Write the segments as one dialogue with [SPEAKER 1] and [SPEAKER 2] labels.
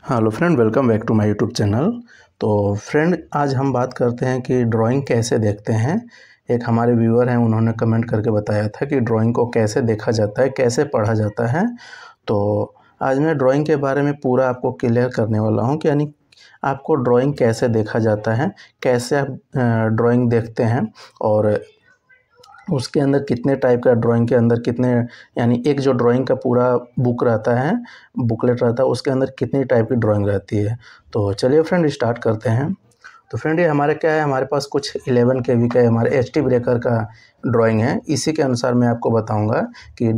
[SPEAKER 1] Hello friend, welcome back to my YouTube channel. तो friend, आज हम बात करते हैं कि ड्राइंग कैसे देखते हैं। एक हमारे व्यूअर हैं, उन्होंने कमेंट करके बताया था कि ड्राइंग को कैसे देखा जाता है, कैसे पढ़ा जाता है। तो आज मैं ड्राइंग के बारे में पूरा आपको क्लियर करने वाला हूं कि यानी आपको ड्राइंग कैसे देखा जाता है, कैसे आप ड्राइंग देखते हैं और उसके अंदर कितने टाइप का ड्राइंग के अंदर कितने, यानी एक जो ड्राइंग का पूरा बुक रहता है, बुकलेट रहता है, उसके अंदर कितनी टाइप की ड्राइंग रहती है। तो चलिए फ्रेंड, स्टार्ट करते हैं। तो फ्रेंड, ये हमारे क्या है, हमारे पास कुछ 11 केवी का हमारे एचटी ब्रेकर का ड्राइंग है। इसी के अनुसार मैं आपको बताऊंगा कि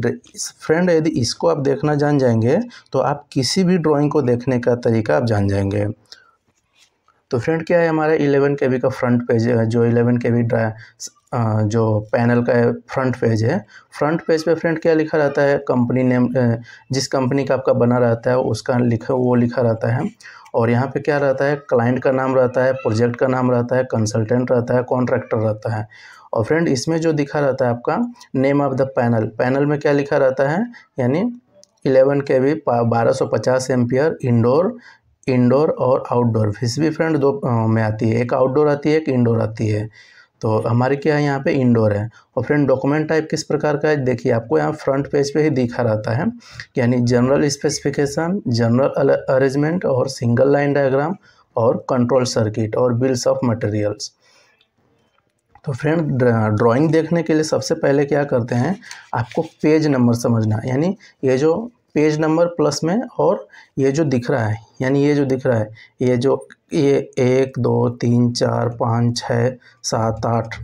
[SPEAKER 1] फ्रेंड, यदि इसको आप देखना जान जाएंगे तो आप किसी भी ड्राइंग को देखने का तरीका आप जान जाएंगे। तो फ्रेंड, क्या है, हमारा 11 केवी का फ्रंट पेज है, जो 11 केवी जो पैनल का फ्रंट पेज है। फ्रंट पेज पे फ्रेंड क्या लिखा रहता है, कंपनी नेम, जिस कंपनी का आपका बना रहता है उसका लिखा रहता है। और यहाँ पे क्या रहता है, क्लाइंट का नाम रहता है, प्रोजेक्ट का नाम रहता है, कंसल्टेंट रहता है, कॉन्ट्रैक्टर रहता है। और फ्रेंड, इसमें जो दिखा रहता है आपका name of the panel, panel में क्या लिखा रहता है, यानी 11 केवी 1250 एम्पियर इंडोर और आउटडोर। फिर भी फ्रेंड दो में आती है, एक आउटडोर आती है, एक इंडोर आती है। तो हमारी क्या है, यहाँ पे इंडोर है। और फ्रेंड, डॉक्यूमेंट टाइप किस प्रकार का है, देखिए आपको यहाँ फ्रंट पेज पे ही दिखा रहता है, यानी जनरल स्पेसिफिकेशन, जनरल अरेंजमेंट और सिंगल लाइन डायग्राम और कंट्रोल सर्किट और बिल्स ऑफ मटेरियल्स। तो फ्रेंड, ड्राइंग देखने के लिए सबसे पहले क्या करते हैं, आपको पेज नंबर समझना, यानी ये जो पेज नंबर प्लस में, और ये जो दिख रहा है, यानी ये जो दिख रहा है, ये 1 2 3 4 5 6 7 8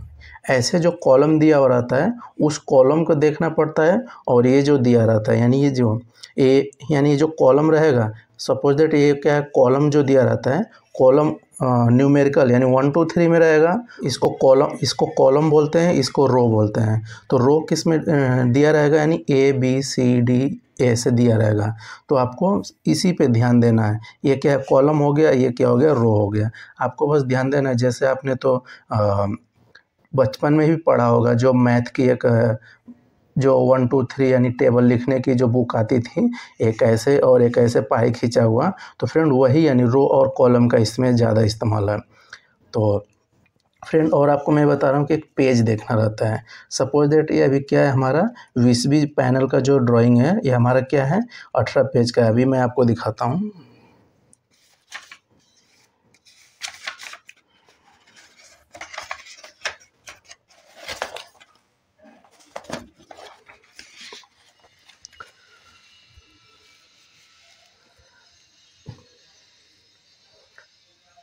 [SPEAKER 1] ऐसे जो कॉलम दिया हुआ रहता है, उस कॉलम को देखना पड़ता है। और ये जो दिया रहता है, यानी यानी ये जो कॉलम रहेगा, सपोज दैट ये क्या है, कॉलम जो दिया रहता है, कॉलम न्यूमेरिकल यानी 1 2 3 में रहेगा। इसको कॉलम बोलते हैं, इसको रो बोलते हैं। तो रो किस में दिया रहेगा, यानी ABCD ऐसे दिया रहेगा। तो आपको इसी पे ध्यान देना है, ये क्या है, कॉलम हो गया, ये क्या हो गया, रो हो गया। आपको बस ध्यान देना है, जैसे आपने तो बचपन में भी पढ़ा होगा, जो मैथ की एक जो 1 2 3 यानी टेबल लिखने की जो बुक आती थी, एक ऐसे और एक ऐसे पाई खींचा हुआ। तो फ्रेंड वही, यानी रो और कॉलम का इसमें ज़्यादा इस्तेमाल है। तो फ्रेंड, और आपको मैं बता रहा हूँ कि एक पेज देखना रहता है। सपोज दैट ये अभी क्या है, हमारा 20 पैनल का जो ड्राइंग है, ये हमारा क्या है, 18 पेज का है। अभी मैं आपको दिखाता हूँ।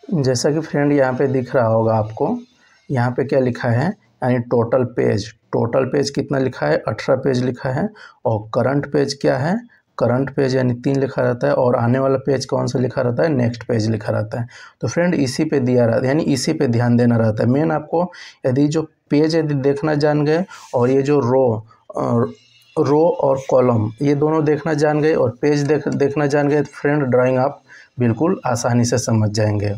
[SPEAKER 1] जैसा कि फ्रेंड यहाँ पे दिख रहा होगा आपको, यहाँ पे क्या लिखा है, यानी टोटल पेज कितना लिखा है, 18 पेज लिखा है। और करंट पेज क्या है, करंट पेज यानी 3 लिखा रहता है। और आने वाला पेज कौन सा लिखा रहता है, नेक्स्ट पेज लिखा रहता है। तो फ्रेंड, इसी पे दिया रहता है, यानी इसी पे ध्यान देना रहता है मेन आपको। यदि जो पेज यदि देखना जान गए, और ये जो रो और कॉलम ये दोनों देखना जान गए, और पेज देखना जान गए, तो फ्रेंड ड्राइंग आप बिल्कुल आसानी से समझ जाएंगे।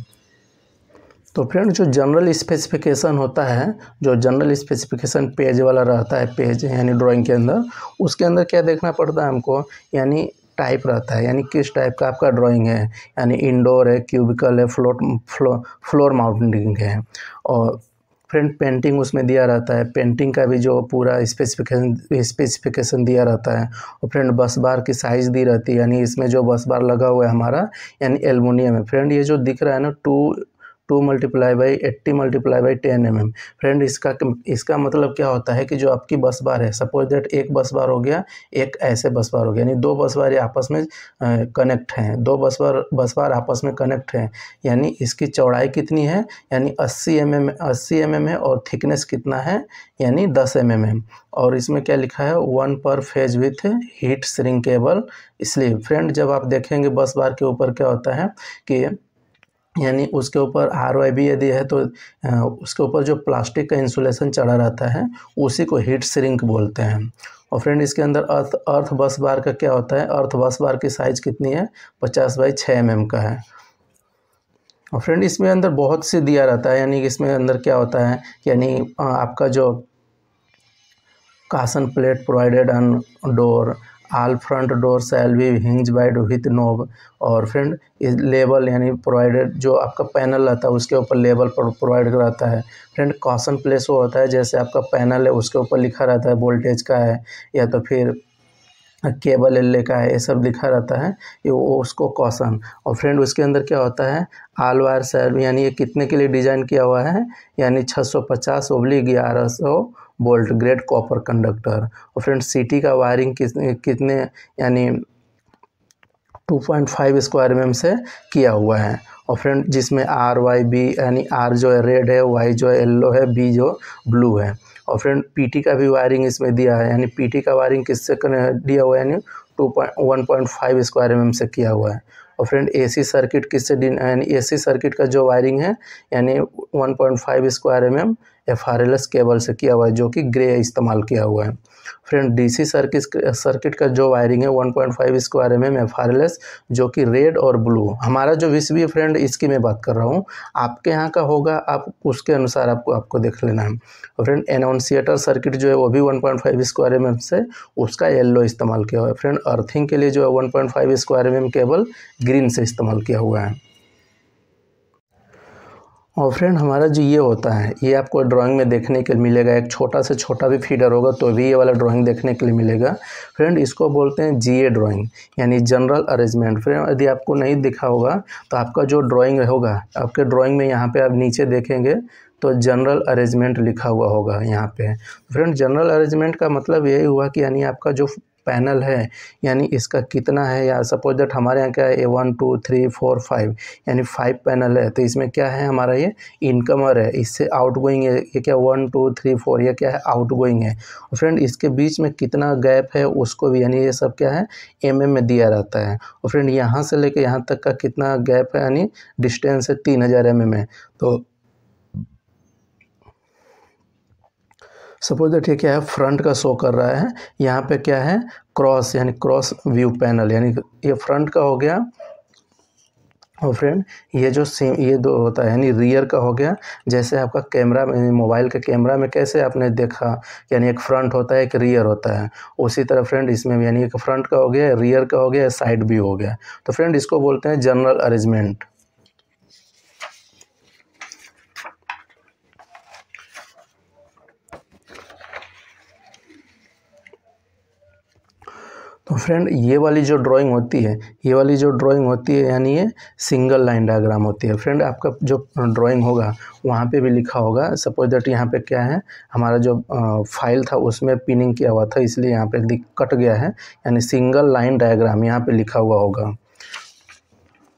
[SPEAKER 1] तो फ्रेंड, जो जनरल स्पेसिफिकेशन होता है, जो जनरल स्पेसिफिकेशन पेज वाला रहता है, पेज यानी ड्राइंग के अंदर, उसके अंदर क्या देखना पड़ता है हमको, यानी टाइप रहता है, यानी किस टाइप का आपका ड्राइंग है, यानी इंडोर है, क्यूबिकल है, फ्लोर माउंटिंग है। और फ्रेंड, पेंटिंग उसमें दिया रहता है, पेंटिंग का भी जो पूरा स्पेसिफिकेशन दिया रहता है। और फ्रेंड, बस बार की साइज़ दी रहती है, यानी इसमें जो बस बार लगा हुआ है हमारा, यानी एल्युमिनियम है। फ्रेंड, ये जो दिख रहा है ना, 2 multiply by 80 multiply by 10 mm। Friend, इसका मतलब क्या होता है कि जो आपकी बस बार है, सपोज दैट एक बस बार हो गया, एक ऐसे बस बार हो गया, यानी 2 बस बार आपस में कनेक्ट हैं, 2 बस बार आपस में कनेक्ट हैं। यानी इसकी चौड़ाई कितनी है, यानी 80 mm है। और थिकनेस कितना है, यानी 10 mm। और इसमें क्या लिखा है, 1 पर फेज विथ हीट श्रिंकेबल। इसलिए फ्रेंड, जब आप देखेंगे बस बार के ऊपर क्या होता है कि, यानी उसके ऊपर RYB यदि है तो उसके ऊपर जो प्लास्टिक का इंसुलेशन चढ़ा रहता है, उसी को हीट श्रिंक बोलते हैं। और फ्रेंड, इसके अंदर अर्थ बस बार का क्या होता है, अर्थ बस बार की साइज़ कितनी है, 50 बाई 6 mm का है। और फ्रेंड, इसमें अंदर बहुत सी दिया रहता है, यानी इसमें अंदर क्या होता है, यानी आपका जो caution plate provided on door, all front door shall be hinge bide with knob. और फ्रेंड इस लेबल यानी प्रोवाइडेड, जो आपका पैनल रहता है उसके ऊपर लेबल प्रोवाइड रहता है। फ्रेंड कॉशन प्लेस वो होता है जैसे आपका पैनल है उसके ऊपर लिखा रहता है वोल्टेज का है या तो फिर केबल एल का है, ये सब लिखा रहता है, ये वो उसको कॉशन। और फ्रेंड उसके अंदर क्या होता है, ऑल वायर शैल यानी ये कितने के लिए डिज़ाइन किया हुआ है, यानी 650/1100 वोल्ट ग्रेड कॉपर कंडक्टर। और फ्रेंड सिटी का वायरिंग कितने यानी 2.5 स्क्वायर mm से किया हुआ है। और फ्रेंड जिसमें RYB यानी R जो है रेड है, Y जो है येलो है, B जो ब्लू है। और फ्रेंड PT का भी वायरिंग इसमें दिया है, यानी PT का वायरिंग किससे दिया हुआ है, यानी 1.5 स्क्वायर mm से किया हुआ है। और फ्रेंड AC सर्किट किससे यानी AC सर्किट का जो वायरिंग है यानी 1.5 स्क्वायर mm FRLS केबल से किया हुआ है, जो कि ग्रे इस्तेमाल किया हुआ है। फ्रेंड DC सर्किट का जो वायरिंग है 1.5 स्क्वायर mm FRLS, जो कि रेड और ब्लू। हमारा जो विशवी है फ्रेंड इसकी मैं बात कर रहा हूँ, आपके यहाँ का होगा, आप उसके अनुसार आपको देख लेना है। और फ्रेंड एनाउंसिएटर सर्किट जो है वो भी 1.5 स्क्वायर mm से उसका येलो इस्तेमाल किया हुआ है। फ्रेंड अर्थिंग के लिए जो है 1.5 स्क्वायर mm केबल ग्रीन से इस्तेमाल किया हुआ है। और फ्रेंड हमारा जो ये होता है ये आपको ड्राइंग में देखने के लिए मिलेगा, एक छोटा से छोटा भी फीडर होगा तो भी ये वाला ड्राइंग देखने के लिए मिलेगा। फ्रेंड इसको बोलते हैं GA ड्राइंग यानी जनरल अरेंजमेंट। फ्रेंड यदि आपको नहीं दिखा होगा तो आपका जो ड्राइंग होगा, आपके ड्राइंग में यहाँ पे आप नीचे देखेंगे तो जनरल अरेंजमेंट लिखा हुआ होगा यहाँ पे। फ्रेंड जनरल अरेंजमेंट का मतलब यही हुआ कि यानी आपका जो पैनल है यानी इसका कितना है, या सपोज दैट हमारे यहाँ क्या है 1 2 3 4 5 यानी 5 पैनल है, तो इसमें क्या है हमारा ये इनकमर है, इससे आउटगोइंग है, ये क्या 1 2 3 4 ये क्या है आउटगोइंग है। और फ्रेंड इसके बीच में कितना गैप है उसको भी यानी ये सब क्या है MM में दिया रहता है। और फ्रेंड यहाँ से लेकर यहाँ तक का कितना गैप है यानी डिस्टेंस है 3000 mm है। तो सपोज दैट ये क्या है फ्रंट का शो कर रहा है, यहाँ पे क्या है क्रॉस यानी क्रॉस व्यू पैनल, यानी ये फ्रंट का हो गया। और फ्रेंड ये जो सेम ये दो होता है यानी रियर का हो गया। जैसे आपका कैमरा में, मोबाइल के कैमरा में कैसे आपने देखा यानी एक फ्रंट होता है एक रियर होता है, उसी तरह फ्रेंड इसमें भी यानी एक फ्रंट का हो गया, रियर का हो गया, साइड व्यू हो गया। तो फ्रेंड इसको बोलते हैं जनरल अरेंजमेंट। तो फ्रेंड ये वाली जो ड्राइंग होती है यानी ये सिंगल लाइन डायग्राम होती है। फ्रेंड आपका जो ड्राइंग होगा वहाँ पे भी लिखा होगा, सपोज दैट यहाँ पे क्या है हमारा जो फाइल था उसमें पिनिंग किया हुआ था इसलिए यहाँ पे कट गया है, यानी सिंगल लाइन डायग्राम यहाँ पे लिखा हुआ होगा।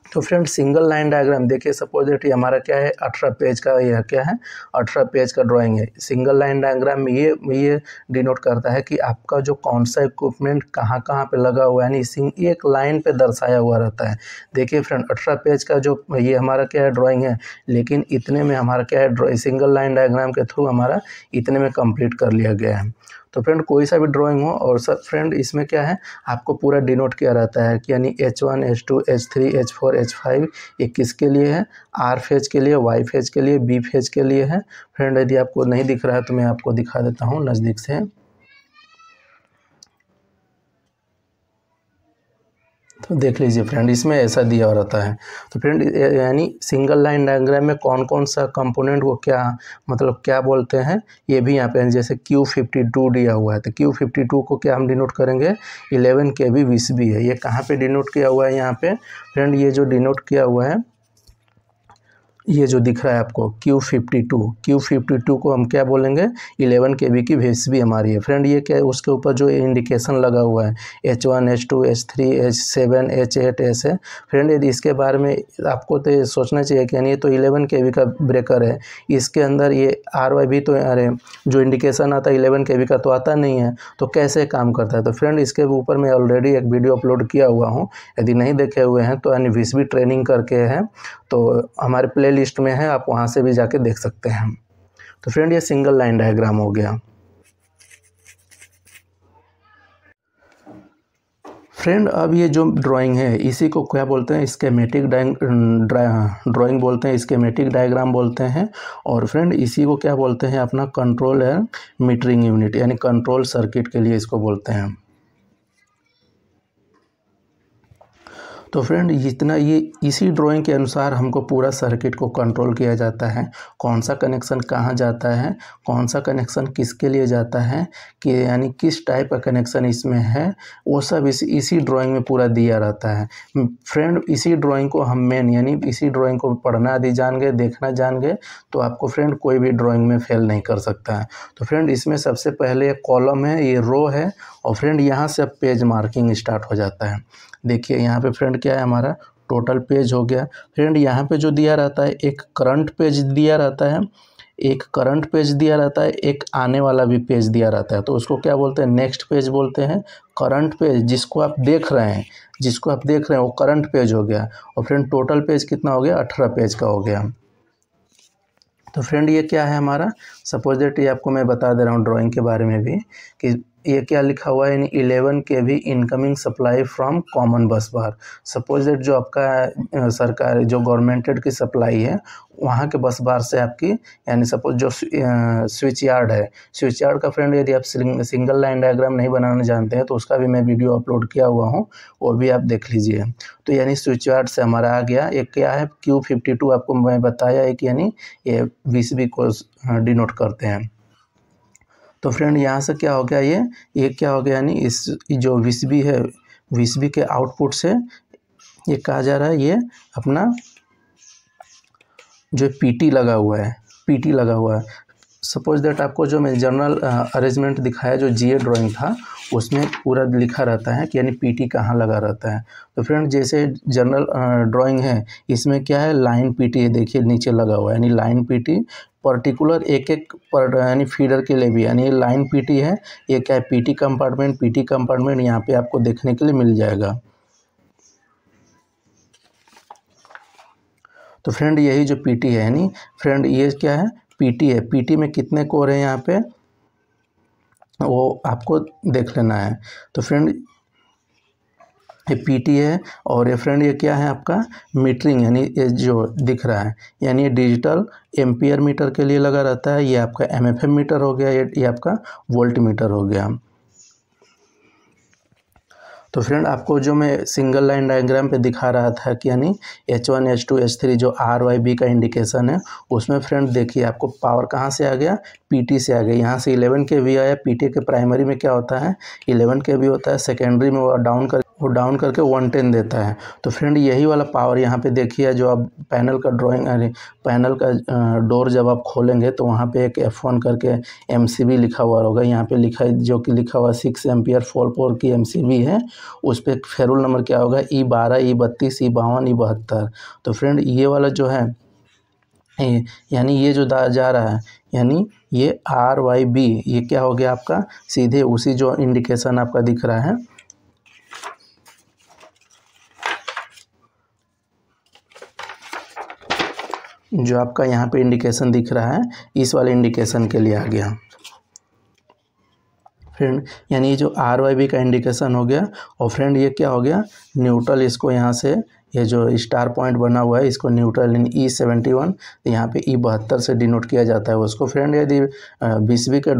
[SPEAKER 1] तो फ्रेंड सिंगल लाइन डायग्राम देखिए, सपोज दैट ये हमारा क्या है 18 पेज का, यह क्या है 18 पेज का ड्राइंग है। सिंगल लाइन डायग्राम में ये डिनोट करता है कि आपका जो कौन सा इक्विपमेंट कहाँ कहाँ पे लगा हुआ है, यानी एक लाइन पे दर्शाया हुआ रहता है। देखिए फ्रेंड 18 पेज का जो ये हमारा क्या है ड्राइंग है, लेकिन इतने में हमारा क्या है सिंगल लाइन डायग्राम के थ्रू हमारा इतने में कंप्लीट कर लिया गया है। तो फ्रेंड कोई सा भी ड्राइंग हो और सब फ्रेंड इसमें क्या है आपको पूरा डिनोट किया रहता है कि यानी H1 H2 H3 H4 H5 ये किसके लिए है, R फेज के लिए, Y फेज के लिए, B फेज के लिए है। फ्रेंड यदि आपको नहीं दिख रहा है तो मैं आपको दिखा देता हूँ नज़दीक से। तो देख लीजिए फ्रेंड इसमें ऐसा दिया रहता है। तो फ्रेंड यानी सिंगल लाइन डायग्राम में कौन कौन सा कंपोनेंट को क्या मतलब क्या बोलते हैं ये भी यहाँ पे, जैसे Q52 दिया हुआ है तो Q52 को क्या हम डिनोट करेंगे 11 kV विसबी है। ये कहाँ पे डिनोट किया हुआ है यहाँ पे फ्रेंड, ये जो डिनोट किया हुआ है ये जो दिख रहा है आपको Q52 को हम क्या बोलेंगे 11 kV की विसबी हमारी है। फ्रेंड ये क्या है उसके ऊपर जो इंडिकेशन लगा हुआ है H1 H2 H3 H7 H8 ऐसे। फ्रेंड यदि इसके बारे में आपको तो सोचना चाहिए कि यानी ये तो 11 kV का ब्रेकर है, इसके अंदर ये RY भी तो अरे जो इंडिकेशन आता है 11 kV का तो आता नहीं है, तो कैसे काम करता है। तो फ्रेंड इसके ऊपर मैं ऑलरेडी एक वीडियो अपलोड किया हुआ हूँ, यदि नहीं देखे हुए हैं तो यानी विसबी ट्रेनिंग करके है तो हमारे प्ले लिस्ट में है, आप वहाँ से भी जाके देख सकते हैं। तो फ्रेंड ये सिंगल लाइन डायग्राम हो गया। फ्रेंड अब ये जो ड्राइंग है इसी को क्या बोलते हैं स्कीमेटिक ड्राइंग बोलते हैं, स्कीमेटिक डायग्राम बोलते हैं। और फ्रेंड इसी को क्या बोलते हैं अपना कंट्रोल एंड मीटरिंग यूनिट यानी कंट्रोल सर्किट के लिए इसको बोलते हैं। तो फ्रेंड इतना ये इसी ड्राइंग के अनुसार हमको पूरा सर्किट को कंट्रोल किया जाता है, कौन सा कनेक्शन कहाँ जाता है, कौन सा कनेक्शन किसके लिए जाता है, कि यानी किस टाइप का कनेक्शन इसमें है, वो सब इसी ड्राइंग में पूरा दिया रहता है। फ्रेंड इसी ड्राइंग को हम मेन यानी इसी ड्राइंग को पढ़ना यदि जान गए, देखना जान गए, तो आपको फ्रेंड कोई भी ड्राइंग में फेल नहीं कर सकता है। तो फ्रेंड इसमें सबसे पहले एक कॉलम है, ये रो है, और फ्रेंड यहाँ से अब पेज मार्किंग स्टार्ट हो जाता है। देखिए यहाँ पे फ्रेंड क्या है, हमारा टोटल पेज हो गया। फ्रेंड यहाँ पे जो दिया रहता है, एक करंट पेज दिया रहता है, एक करंट पेज दिया रहता है, एक आने वाला भी पेज दिया रहता है। तो उसको क्या बोलते हैं, नेक्स्ट पेज बोलते हैं। करंट पेज जिसको आप देख रहे हैं वो करंट पेज हो गया। और फ्रेंड टोटल पेज कितना हो गया, 18 पेज का हो गया। तो फ्रेंड ये क्या है हमारा, सपोज दैट ये आपको मैं बता दे रहा हूँ ड्राइंग के बारे में भी, कि ये क्या लिखा हुआ है, यानी 11 kV incoming supply from common बस बार। सपोज दैट जो आपका सरकार जो गवर्नमेंटेड की सप्लाई है वहाँ के बस बार से आपकी, यानी सपोज जो स्विच यार्ड है, स्विच यार्ड का फ्रेंड यदि आप सिंगल लाइन डायग्राम नहीं बनाना जानते हैं तो उसका भी मैं वीडियो अपलोड किया हुआ हूँ, वो भी आप देख लीजिए। तो यानी स्विच यार्ड से हमारा आ गया, एक क्या है Q52 आपको मैं बताया, एक यानी ये VCB को डिनोट करते हैं। तो फ्रेंड यहाँ से क्या हो गया, ये क्या हो गया, यानी इस जो VCB है, VCB के आउटपुट से ये कहा जा रहा है, ये अपना जो PT लगा हुआ है। सपोज दैट आपको जो मैं जनरल अरेंजमेंट दिखाया जो GA ड्राइंग था उसमें पूरा लिखा रहता है कि यानी PT कहाँ लगा रहता है। तो फ्रेंड जैसे जनरल ड्राइंग है, इसमें क्या है, लाइन PT है, देखिए नीचे लगा हुआ है, यानी लाइन PT पर्टिकुलर एक पर यानी फीडर के लिए भी, यानी लाइन PT है, ये क्या है, PT कंपार्टमेंट यहाँ पे आपको देखने के लिए मिल जाएगा। तो फ्रेंड यही जो PT है, यानी फ्रेंड ये क्या है, PT है। PT में कितने कोर हैं यहाँ पे, वो आपको देख लेना है। तो फ्रेंड ये PT है, और ये फ्रेंड ये क्या है आपका मीटरिंग, यानी ये जो दिख रहा है, यानी ये डिजिटल एम्पियर मीटर के लिए लगा रहता है। ये आपका MFM मीटर हो गया, ये आपका वोल्ट मीटर हो गया। तो फ्रेंड आपको जो मैं सिंगल लाइन डायग्राम पे दिखा रहा था कि यानी H1 H2 H3 जो RYB का इंडिकेशन है, उसमें फ्रेंड देखिए आपको पावर कहाँ से आ गया, PT से आ गया। यहाँ से 11 kV आया। PT के प्राइमरी में क्या होता है, 11 kV होता है, सेकेंडरी में वो डाउन करके 110 देता है। तो फ्रेंड यही वाला पावर यहाँ पे देखिए, जो आप पैनल का पैनल का डोर जब आप खोलेंगे तो वहाँ पे एक F1 करके MCB लिखा हुआ होगा, यहाँ पे जो कि लिखा हुआ 6 एम्पियर 4 की MCB है। उस पर फेरुल नंबर क्या होगा, E12 E32 E52 E72। तो फ्रेंड ये वाला जो है, यानी ये जो जा रहा है, यानी ये RYB, ये क्या हो गया आपका, सीधे उसी जो इंडिकेशन आपका दिख रहा है, जो आपका यहाँ पे इंडिकेशन दिख रहा है, इस वाले इंडिकेशन के लिए आ गया फ्रेंड। यानी ये जो RYB का इंडिकेशन हो गया। और फ्रेंड ये क्या हो गया, न्यूट्रल, इसको यहाँ से ये जो स्टार पॉइंट बना हुआ है इसको न्यूट्रल E71, यहाँ पे E72 से डिनोट किया जाता है उसको। फ्रेंड यदि VCB के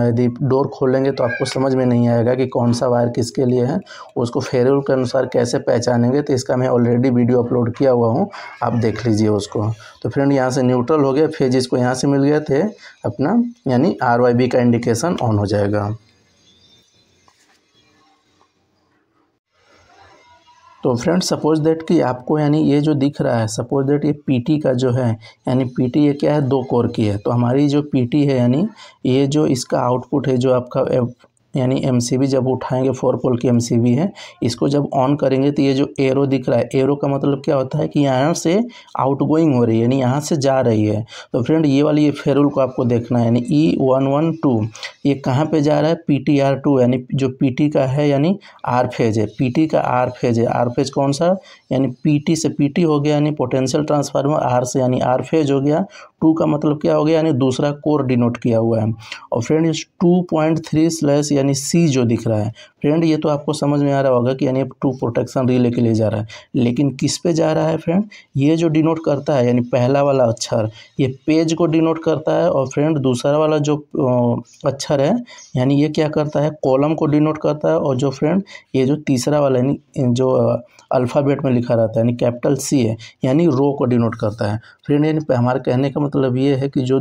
[SPEAKER 1] यदि डोर खोलेंगे तो आपको समझ में नहीं आएगा कि कौन सा वायर किसके लिए है, उसको फेरुल के अनुसार कैसे पहचानेंगे, तो इसका मैं ऑलरेडी वीडियो अपलोड किया हुआ हूँ, आप देख लीजिए उसको। तो फ्रेंड यहाँ से न्यूट्रल हो गया, फेज इसको यहाँ से मिल गए थे अपना, यानी RYB का इंडिकेशन ऑन हो जाएगा। तो फ्रेंड सपोज दैट कि आपको यानी ये जो दिख रहा है, सपोज दैट ये PT का जो है, यानी PT ये क्या है, 2 कोर की है। तो हमारी जो PT है, यानी ये जो इसका आउटपुट है, जो आपका यानी MCB जब उठाएंगे 4 पोल की MCB है, इसको जब ऑन करेंगे तो ये जो एरो दिख रहा है, एरो का मतलब क्या होता है कि यहाँ से आउटगोइंग हो रही है, यानी यहाँ से जा रही है। तो फ्रेंड ये वाली ये फेरुल को आपको देखना है, यानी E112 ये कहाँ पे जा रहा है, PTR2, यानी जो PT का है, यानी R फेज है, PT का R फेज है। R फेज कौन सा, यानी PT से PT हो गया, यानी पोटेंशियल ट्रांसफार्मर, R से यानी R फेज हो गया। 2 का मतलब क्या हो गया, यानी दूसरा कोर डिनोट किया हुआ है। और फ्रेंड इस 2.3/ यानी C जो दिख रहा है, फ्रेंड ये तो आपको समझ में आ रहा होगा कि यानी टू प्रोटेक्शन रिले के लिए जा रहा है, लेकिन किस पे जा रहा है फ्रेंड, ये जो डिनोट करता है यानी पहला वाला अक्षर ये पेज को डिनोट करता है, और फ्रेंड दूसरा वाला जो अक्षर है यानी ये क्या करता है, कॉलम को डिनोट करता है, और जो फ्रेंड ये जो तीसरा वाला यानी जो अल्फ़ाबेट में लिखा रहता है यानी कैपिटल सी है यानी रो को डिनोट करता है। फ्रेंड यानी हमारे कहने का मतलब ये है कि जो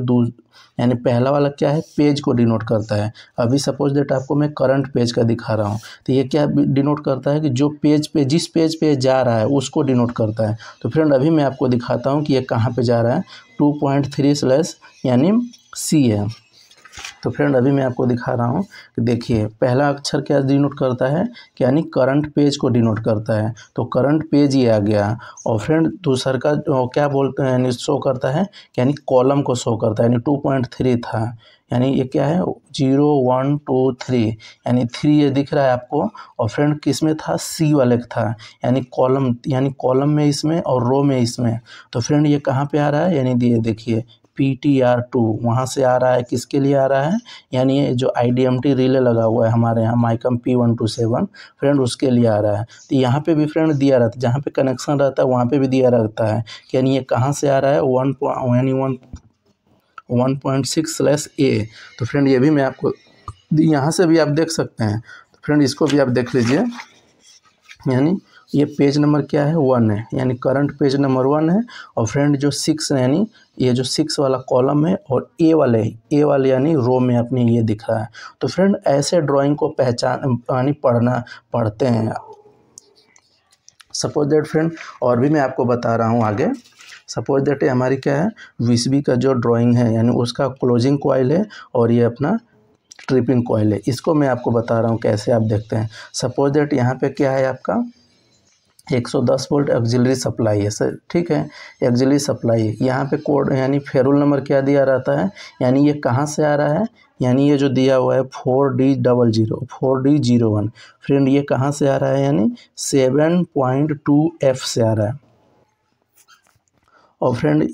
[SPEAKER 1] यानी पहला वाला क्या है, पेज को डिनोट करता है। अभी सपोज दैट आपको मैं करंट पेज का दिखा रहा हूँ, तो ये क्या डिनोट करता है कि जो पेज पे जिस पेज पे जा रहा है उसको डिनोट करता है। तो फ्रेंड अभी मैं आपको दिखाता हूँ कि ये कहाँ पे जा रहा है, 2.3 यानी सी है। तो फ्रेंड अभी मैं आपको दिखा रहा हूँ कि देखिए पहला अक्षर क्या डिनोट करता है कि यानी करंट पेज को डिनोट करता है, तो करंट पेज ये आ गया। और फ्रेंड दूसरा का क्या बोलते हैं यानी शो करता है कि यानी कॉलम को शो करता है, यानी 2.3 था, यानी ये क्या है 0 1 2 3 यानी 3 ये दिख रहा है आपको। और फ्रेंड किस में था, सी वाले था, यानी कॉलम में इसमें और रो में इसमें। तो फ्रेंड ये कहाँ पे आ रहा है, यानी ये देखिए PTR2 वहाँ से आ रहा है, किसके लिए आ रहा है, यानी ये जो IDMT रिले लगा हुआ है हमारे यहाँ माइकम P127 फ्रेंड उसके लिए आ रहा है। तो यहाँ पे भी फ्रेंड दिया रहता है, जहाँ पे कनेक्शन रहता है वहाँ पे भी दिया रहता है कि यानी ये कहाँ से आ रहा है, 1.6/A। तो फ्रेंड ये भी मैं आपको यहाँ से भी आप देख सकते हैं। तो फ्रेंड इसको भी आप देख लीजिए, यानी ये पेज नंबर क्या है 1 है, यानी करंट पेज नंबर 1 है। और फ्रेंड जो 6 है यानी ये जो 6 वाला कॉलम है, और ए वाले यानी रो में अपने ये दिख रहा है। तो फ्रेंड ऐसे ड्राइंग को यानी पढ़ते हैं। सपोज दैट फ्रेंड और भी मैं आपको बता रहा हूँ आगे। सपोज दैट हमारी क्या है, विस्बी का जो ड्राइंग है यानी उसका क्लोजिंग कॉइल है, और ये अपना ट्रिपिंग कॉइल है। इसको मैं आपको बता रहा हूँ कैसे आप देखते हैं। सपोज दैट यहाँ पे क्या है आपका 110 वोल्ट ऑक्सिलरी सप्लाई है सर, ठीक है, ऑक्सिलरी सप्लाई है। यहाँ पे कोड यानी फेरुल नंबर क्या दिया रहता है, यानी ये कहाँ से आ रहा है, यानी ये जो दिया हुआ है 4D01 फ्रेंड ये कहाँ से आ रहा है, यानी 7.2F से आ रहा है। और फ्रेंड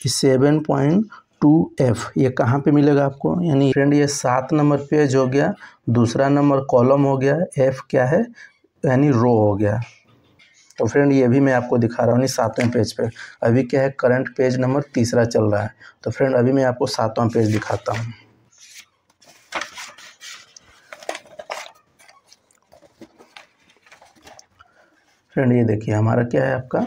[SPEAKER 1] 7.2F ये कहाँ पे मिलेगा आपको, यानी फ्रेंड ये 7 नंबर पेज हो गया, दूसरा नंबर कॉलम हो गया, F क्या है यानी रो हो गया। तो फ्रेंड ये भी मैं आपको दिखा रहा हूँ 7वें पेज पे। अभी क्या है करंट पेज नंबर 3 चल रहा है। तो फ्रेंड अभी मैं आपको 7वां पेज दिखाता हूँ। फ्रेंड ये देखिए हमारा क्या है आपका,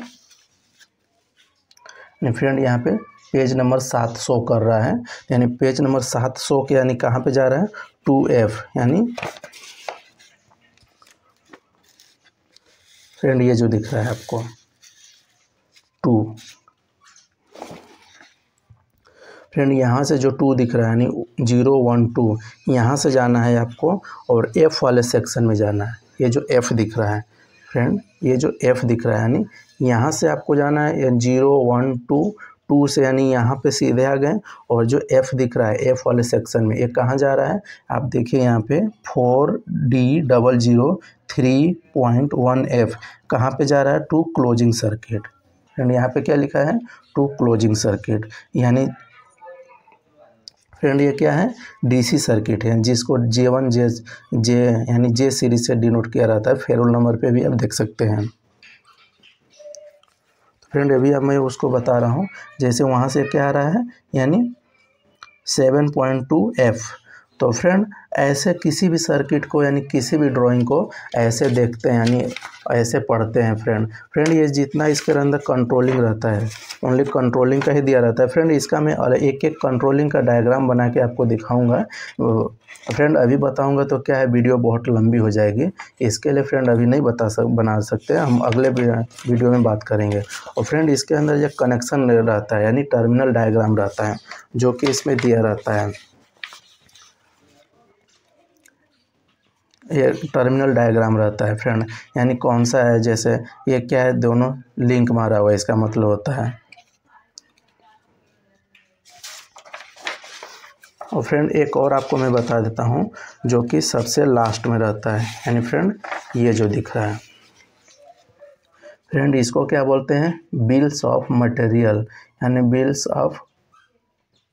[SPEAKER 1] फ्रेंड यहाँ पे पेज नंबर 7 शो कर रहा है, यानी पेज नंबर 7 शो के यानी कहाँ पे जा रहा है 2F, यानी फ्रेंड ये जो दिख रहा है आपको 2 फ्रेंड यहाँ से जो 2 दिख रहा है यानी 0 1 2 यहाँ से जाना है आपको, और F वाले सेक्शन में जाना है। ये जो F दिख रहा है फ्रेंड, ये जो F दिख रहा है यानी यहाँ से आपको जाना है 0 1 2 से यानी यहाँ पे सीधे आ गए, और जो F दिख रहा है F वाले सेक्शन में ये कहाँ जा रहा है, आप देखिए यहाँ पे 4D003.1F कहाँ पे जा रहा है, टू क्लोजिंग सर्किट। फ्रेंड यहाँ पे क्या लिखा है, टू क्लोजिंग सर्किट, यानी फ्रेंड ये क्या है DC सर्किट है, जिसको J1 J यानी J सीरीज से डिनोट किया रहता है। फेरुल नंबर पे भी आप देख सकते हैं। फ्रेंड अभी अब मैं उसको बता रहा हूँ, जैसे वहाँ से क्या आ रहा है यानी 7.2F। तो फ्रेंड ऐसे किसी भी सर्किट को यानी किसी भी ड्राइंग को ऐसे देखते हैं यानी ऐसे पढ़ते हैं फ्रेंड ये जितना इसके अंदर कंट्रोलिंग रहता है ओनली कंट्रोलिंग का ही दिया रहता है। फ्रेंड इसका मैं एक एक कंट्रोलिंग का डायग्राम बना के आपको दिखाऊंगा फ्रेंड। अभी बताऊंगा तो क्या है वीडियो बहुत लंबी हो जाएगी, इसके लिए फ्रेंड अभी नहीं बना सकते, हम अगले वीडियो में बात करेंगे। और फ्रेंड इसके अंदर जो कनेक्शन रहता है यानी टर्मिनल डायग्राम रहता है जो कि इसमें दिया रहता है। ये टर्मिनल डायग्राम रहता है फ्रेंड, यानी कौन सा है, जैसे ये क्या है दोनों लिंक मारा हुआ है, इसका मतलब होता है। और फ्रेंड एक और आपको मैं बता देता हूँ जो कि सबसे लास्ट में रहता है, यानी फ्रेंड ये जो दिख रहा है फ्रेंड इसको क्या बोलते हैं, बिल्स ऑफ मटेरियल, यानी बिल्स ऑफ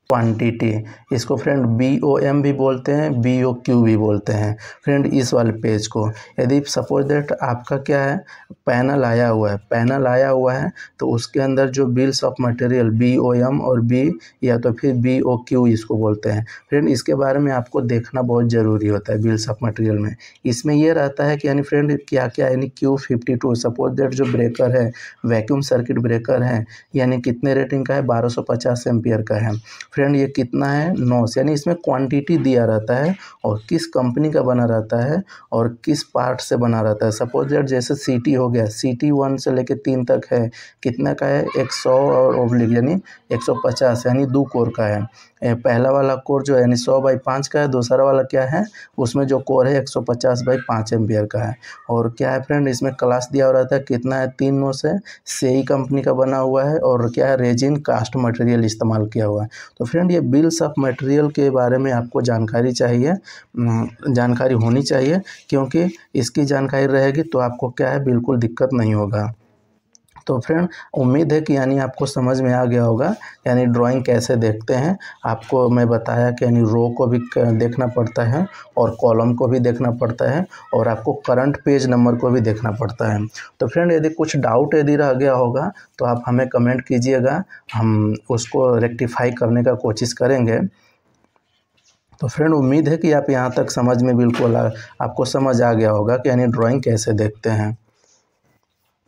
[SPEAKER 1] क्वांटिटी, इसको फ्रेंड BOM भी बोलते हैं, BOQ भी बोलते हैं फ्रेंड इस वाले पेज को। यदि सपोज दैट आपका क्या है, पैनल आया हुआ है तो उसके अंदर जो बिल्स ऑफ मटेरियल BOM और B या तो फिर BOQ इसको बोलते हैं फ्रेंड। इसके बारे में आपको देखना बहुत ज़रूरी होता है बिल्स ऑफ मटेरियल में। इसमें ये रहता है कि यानी फ्रेंड क्या क्या, यानी Q52 सपोज दैट जो ब्रेकर है, वैक्यूम सर्किट ब्रेकर है, यानी कितने रेटिंग का है, 1250 एम्पियर का है फ्रेंड। ये कितना है, 9, यानी इसमें क्वांटिटी दिया रहता है और किस कंपनी का बना रहता है और किस पार्ट से बना रहता है। सपोज दैट जैसे CT हो गया, CT 1 से लेके 3 तक है, कितना का है, 100 और ओब्लिक यानी 150 यानी 2 कोर का है। पहला वाला कोर जो है यानी 100/5 का है, दूसरा वाला क्या है, उसमें जो कोर है 150/5 एम्पियर का है। और क्या है फ्रेंड, इसमें क्लास दिया हो रहता है कितना है, 3 नो से सेई कंपनी का बना हुआ है और क्या है, रेजिन कास्ट मटेरियल इस्तेमाल किया हुआ है। तो फ्रेंड ये बिल्स ऑफ मटेरियल के बारे में आपको जानकारी होनी चाहिए, क्योंकि इसकी जानकारी रहेगी तो आपको क्या है, बिल्कुल दिक्कत नहीं होगा। तो फ्रेंड उम्मीद है कि यानी आपको समझ में आ गया होगा यानी ड्राइंग कैसे देखते हैं। आपको मैं बताया कि यानी रो को भी देखना पड़ता है और कॉलम को भी देखना पड़ता है और आपको करंट पेज नंबर को भी देखना पड़ता है। तो फ्रेंड यदि कुछ डाउट यदि रह गया होगा तो आप हमें कमेंट कीजिएगा, हम उसको रेक्टिफाई करने का कोशिश करेंगे। तो फ्रेंड उम्मीद है कि आप यहाँ तक समझ में बिल्कुल आपको समझ आ गया होगा कि यानी ड्राइंग कैसे देखते हैं।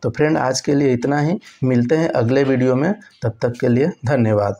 [SPEAKER 1] तो फ्रेंड आज के लिए इतना ही, मिलते हैं अगले वीडियो में, तब तक के लिए धन्यवाद।